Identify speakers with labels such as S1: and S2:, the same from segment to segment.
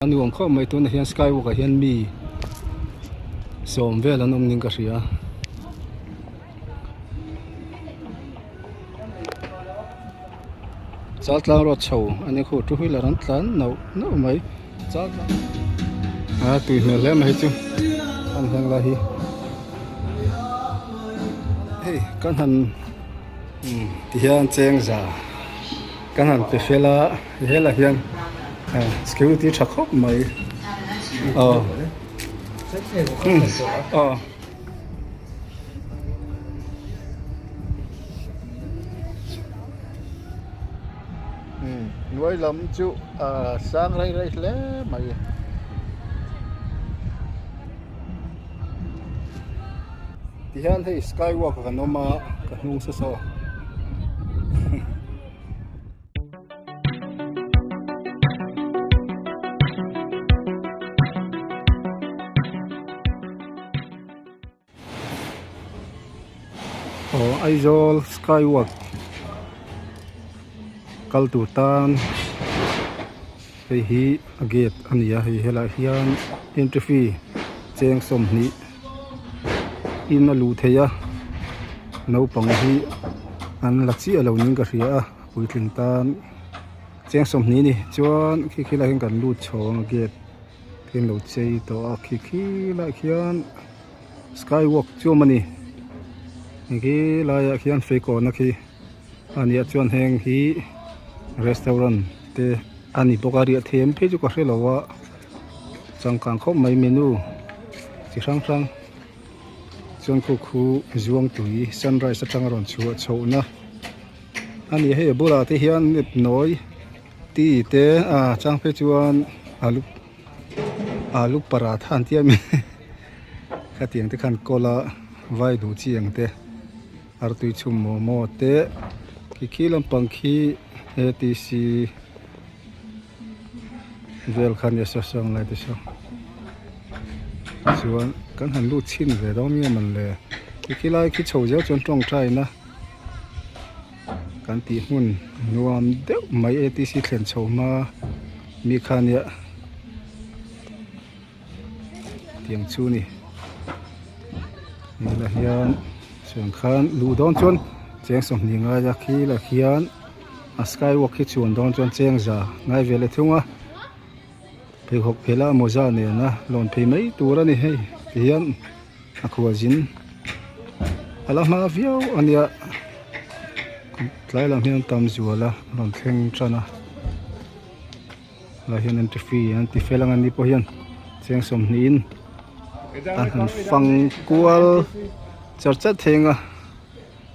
S1: Anh uống không mấy tuần hiện Skywalk hiện mi xóm về là nông ninh cả gì à chát lao rót chầu anh ấy khổ chú là rắn tán nấu mấy chát tùy người lấy mấy chứ anh hàng là hi hey căn hẳn thì hiện chêng giả căn hẳn phải phê là thế là hiện security chắc khóc mấy nuôi lắm chú sáng rây lẽ mày thì hiện thấy Skywalk cái nó mà cái nung sơ sơ Aizawl Skywalk kaltutan hi gate ania hi hela hian entry fee cheng som ni in alu theya no pang hi an lakchi alo ning ka ria puitling tan cheng som ni chuan khi la hin kan lut chhong gate tin lo chei to khi la khian Skywalk chu mani ngi la ya khian fe ko na khi ania chuan heng hi restaurant te ani pokari them phe chu ka hrelowa changkang khop mai menu chi sang chuan khu zuang tui sunrise atang ron chu chhouna ani he bula te hian nip noi ti te chang phe chuan alu paratha an tiami khatiang te khan kola vai du chiang te artui chum mo te khilam pangkhi ATC vel khan ya sang lai te so chuan kan han lu chin ve do mi man le khilai khi chho ja chon tong trai na kan ti hun nuam deuh mai ATC thlen chho ma mi khan ya tiang chu ni la hian chuan khan lu don chon cheng som ni nga ya khi la hian Skywalk hi chuan don chuan cheng za ngai vele thunga pe hok phela moza ne na lon phei mai tura ni hei hian akhuazin ala ma viau ania tlai lam hian tam zuala lon thleng chana la hian entry fee an ti felang ani po hian cheng som ni in an fang kual charcha thenga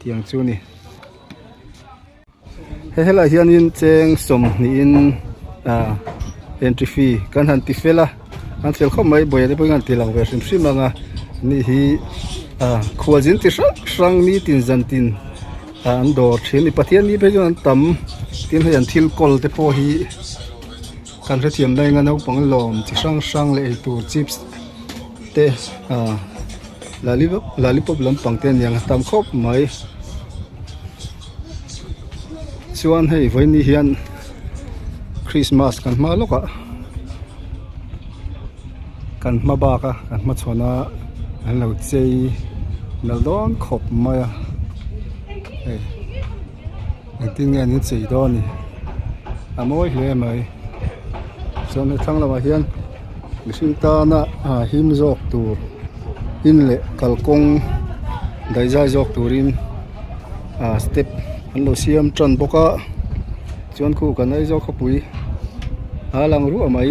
S1: tiang chu ni hela hian in cheng som ni in entry fee kan han ti fela an fel khom mai boya de poingan tilang ve sim manga ni hi khualzin ti sang ni tin zan tin an dor thin i pathian ni pe jon tam tin hian thil kol te po hi kan re thiam dai nga no pang lom chi sang le tur chips te lollipop lam pang ten yang tam khop mai chuan hei voi ni hian Christmas kan ma loka kan ma ba ka kan ma chona an lo chei nal don khop mai hei tin nge ni chei do ni amoi hle mai chuan he thang lawa hian mihring ta na him jok tur in le kalkong dai jai jok turin step an lo siam tran boka chuan khu kan ai jok khopui lang ru amai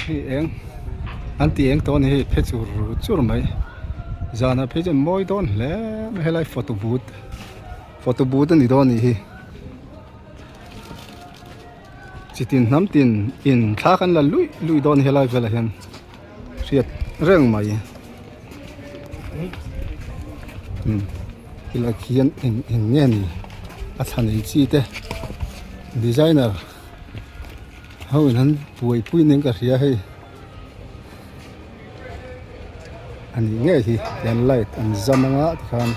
S1: hi eng an ti eng ton hi phe chur mai zana phe jen moi don le helai photo booth ani don hi chitin nam tin in thla kan la lui don helai vela hian riat reng mai kila khian in nge ni a thanei chi te designer hau nan pui ning ka ria hei ani nge hi yan light an zamanga khan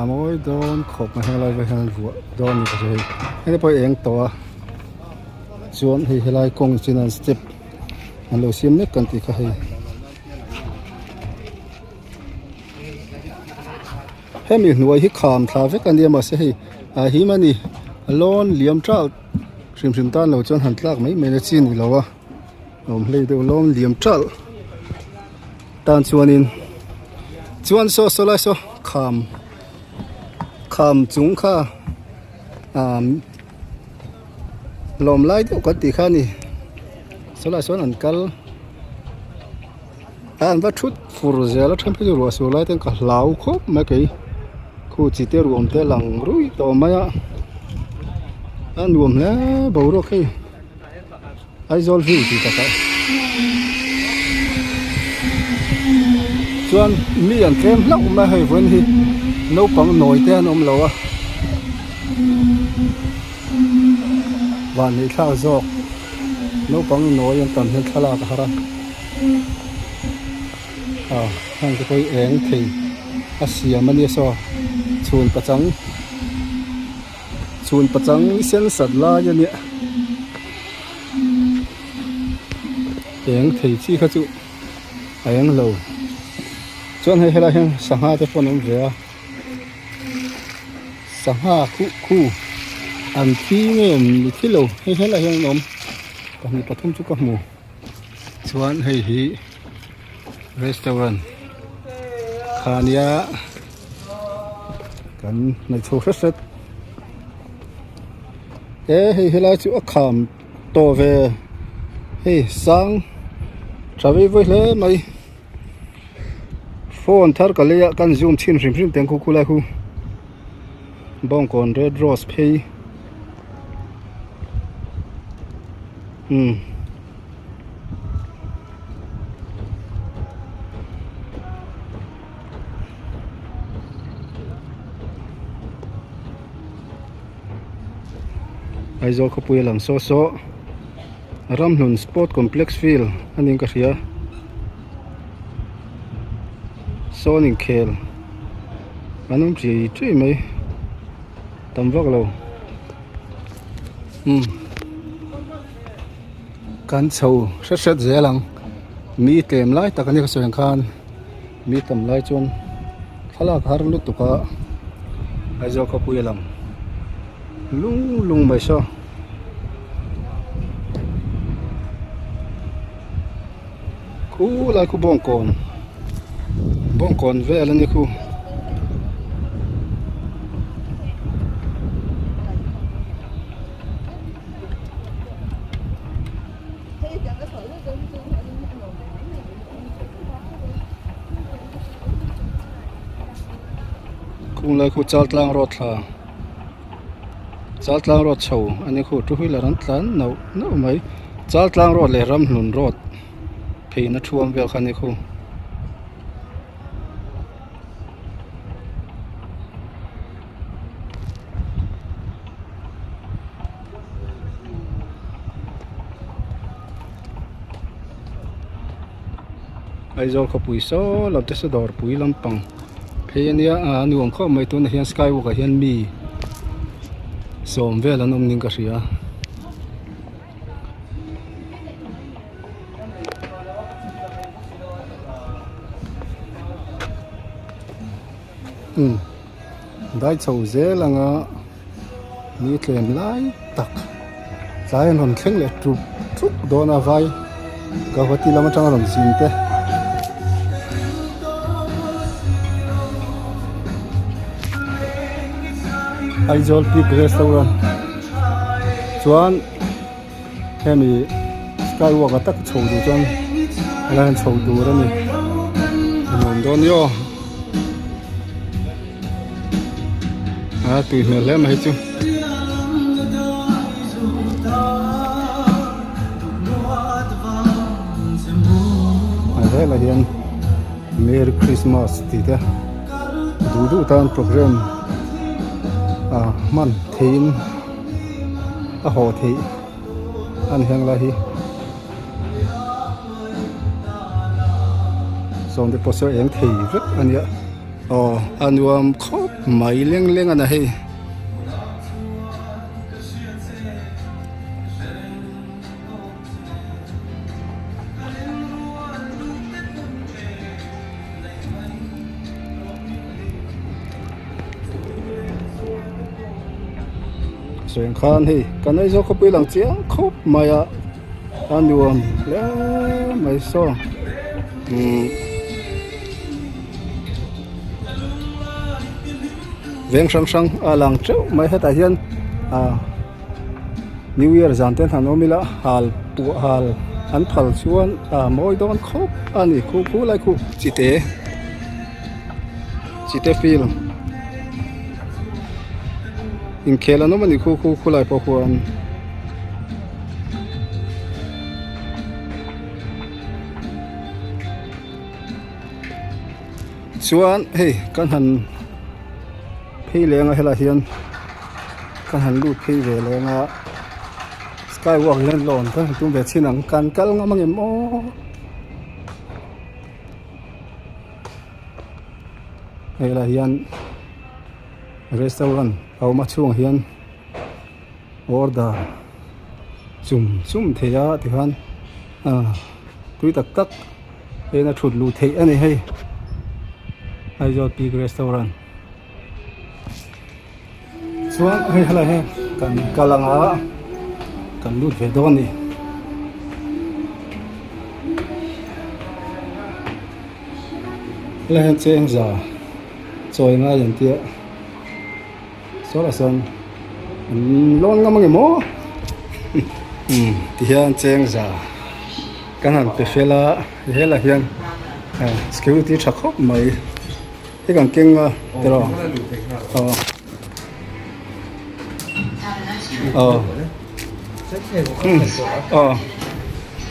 S1: moi don khop ma helai ve han vu don ni ka hei ene poi eng to chuan hei helai kong chinan step an lo siam mek kan ti kha hei hemi hnuai hi kham thla vek an diam a se hei a hi mani lon liam trau hrim tan lo chuan han tlak mai na chin ni lo a om hlei deuh lom liam trau tan chuanin chuan so lai so kham chung kha lom lai deuh kan ti kha ni so lai so an kal an va thut fur zela tham phi ro so lai ten ka hlau khop ma kai khu chi te ruam te lang rui to maya an ruam la bo ro khai Aizawl view ti ta ka chuan mi an tlem hlau ma hei von hi no pang noi te an om lo a van ni thla zawh no pang noi an tam hen thala ka hara hang cái tôi eng thì siam ani so chun pachang sen sat la ya ni eng thì chi kha chu eng lo chuan hei hela heng sangha te pon om ve a sangha khu an thi nge mi thilo hei hela heng nom pahni pathum chu ka hmu chuan hei hi restaurant khania kan nei chu hret hei helai chu a kham to ve hei sang travel voi hle mai phone thar ka le kan zoom chin hrim teng khu lai khu bong kon red rose pay Aizawl khopui lam so ramhlun sport complex field aning ka hria soning khel anum tri mai tam vak lo kan chho hret zelang mi tlem lai takani ka soeng khan mi tam lai chuan thalak har lut tuka Aizawl khopui lam lung mai so khu lai khu bong kon ve ala ni khu khung lai khu chal tlang ro thla chal tlang ro chho ani khu tu hui la ran tlan no mai chal tlang ro le ram hlun rot phei na thuam vel khani khu Aizawl khopui so lam te sa dor pui lampang phei ania nuam kho mai tu na hian Skywalk a hian mi som vel an om ning ka hria dai chho zelanga mi tlem lai tak tlai an hon thleng le trup dona vai ka hoti lama tang ram sin te Aizawl Peak Restaurant chuan hemi Skywalk atak chho du chuan lan chho du rani nom don yo tui hmel hle mai chu la hian Merry Christmas ti te du tan program man theme a ho thi an heng la hi som de poso eng thei vek ania anuam khop mai leng ana hei Rồi khan hi cái này do có bị lăng chiang khóc mày à ăn nuông lẽ mày so veng sang sang lăng trâu mày hết tại hiện New Year zan ten han omila hal pu hal an phal chuan moi don khop ani khu lai khu chite feel in khela no mani khu lai po huan chuan hey kan han phei lenga hela hian kan han lu phei ve lenga Skywalk lên lòn thôi, chúng về xin ăn can cắt ngắm mang em ô. Đây là hiện restaurant, áo mặt chuông hiện order, zoom thế á thì han, túi tắc đây là chuột lù thế anh hay, Aizawl big restaurant. Xuống hay là hay, cần calang á. Kan lut ve don ni lên cheng za choi nga yan tia so la son lon nga mang mo ti hian cheng za kan han pe fela hela hian security thakop mai he kan keng tero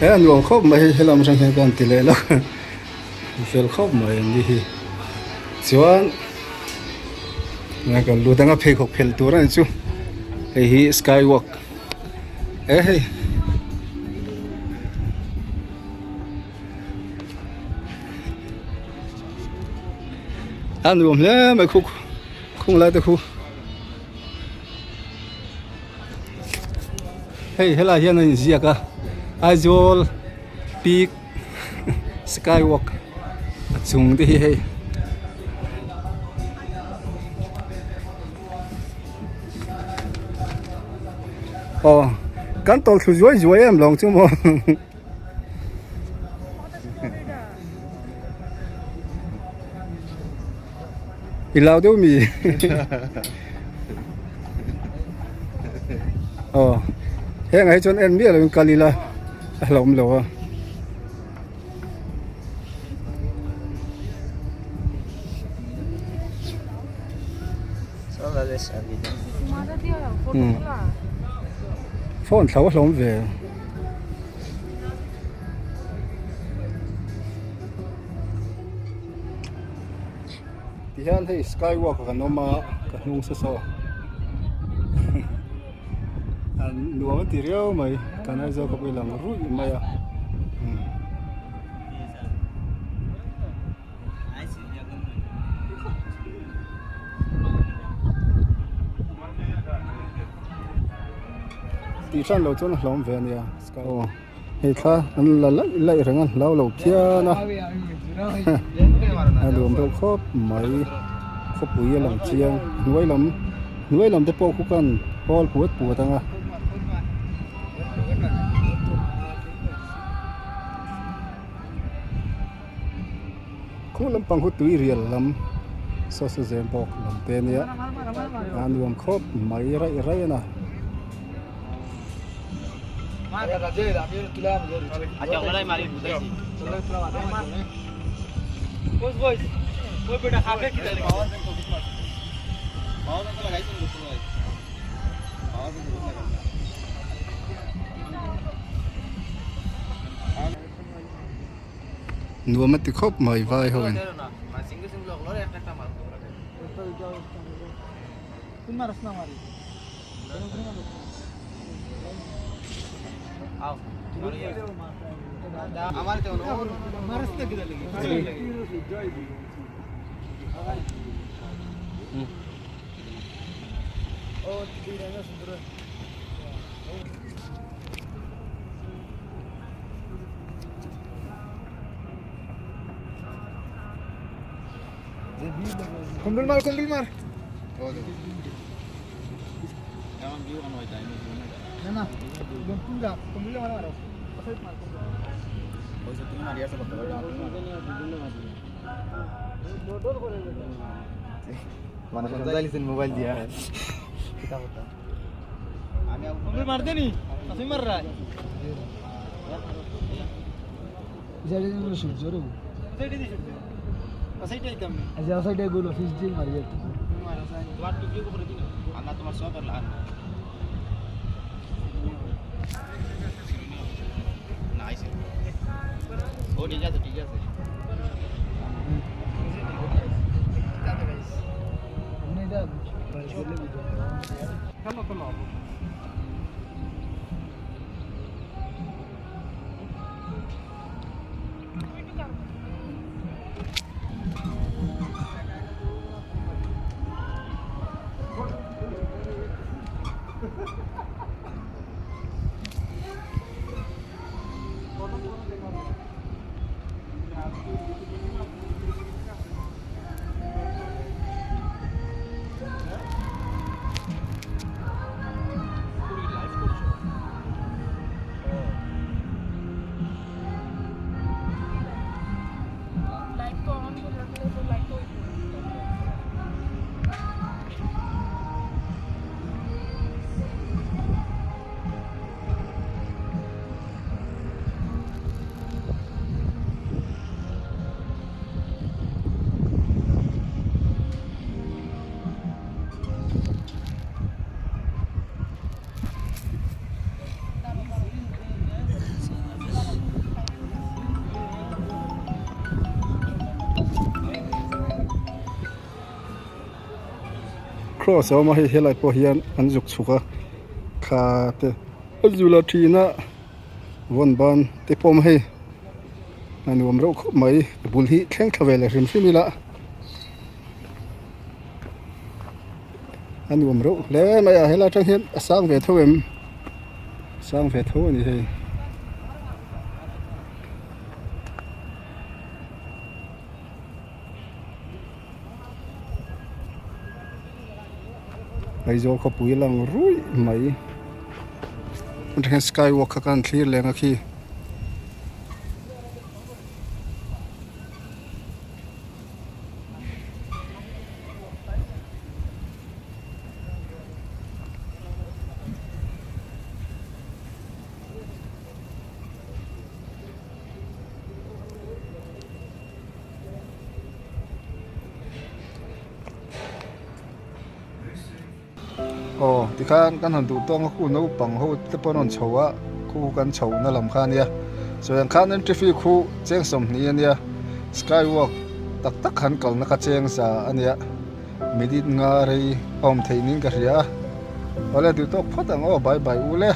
S1: anh luồng khóc mà hay làm sang cái tỷ lệ đó, phèn khóc mà đi hi, chuan, ngay cái lúa đang ở phê khóc phèn tua ra chứ, hi Skywalk, hey, anh luồng nhé, mày không lại được khu. Hey, hela hian an ziak a Aizawl big Skywalk chung te hi hei kan tol thu zuai em long chu mo ilau deu mi he ngai chon en mi lo kalila lom lo
S2: so la des avida
S1: phone thau lom ve ti han hei Skywalk kan noma ka hnung sa so luang ti riau mai kan Aizawl ko bilang ru mai a ti chan lo chon hlom ve nia Skywalk hei kha an la lai rangan lo phia na luang do khop mai khop pui lang chiang nuai lam te po khu kan hol puat anga khu lam pang hu tui rial lam so zem bok lam te nia an luang khop mai rai na nuông mất thì khóc mày vai thôi Kumpul mar.
S2: Nana, tunggak, pembeli mana? Pasal mana? Oh, itu tinggal dia sebab mana sampai lisin mobile dia. Kita betul. Mobil marde nih, masih marah. Jadi ini shoot juru. Jadi ini shoot. Pasal itu item. Aja pasal dia gol office deal mari itu. Tuan tu juga berarti. Anak tu masuk berlaan. Nice. Oh dia jatuh. Ini dah. Kamu kenapa?
S1: crossเอามาให้หลายพอเฮียนอันจุกสุกะขาเตอจุลทีนะวันบานเตปอมให้อันนี้ผมรู้ไหมบุญที่แข่งทเวลริมซิมิละอันนี้ผมรู้แล้วไม่อยากให้เราจังเห็นสร้างเวทเวมสร้างเวทนี่ให้ไอโจเขาปุยลังรุ่ยไหมมันเห็นสกายวอล์กกันคลีร์แรงอะคีอ๋อที่ข้านกันหันดูต้องคู่นู้ปังหูที่ปนนเฉาะคู่กันเฉานั่นลำคาเนี่ยส่วนข้านนั้นที่ฟีคู่เจ้งสมนี้เนี่ยสกายวอล์กตักขันเก่านักเจ้งซาอันเนี้ยไม่ได้งาอะไรอมเทนิงกันเสียอะไรดูต้องพัดอังอ๋อบายอูเล่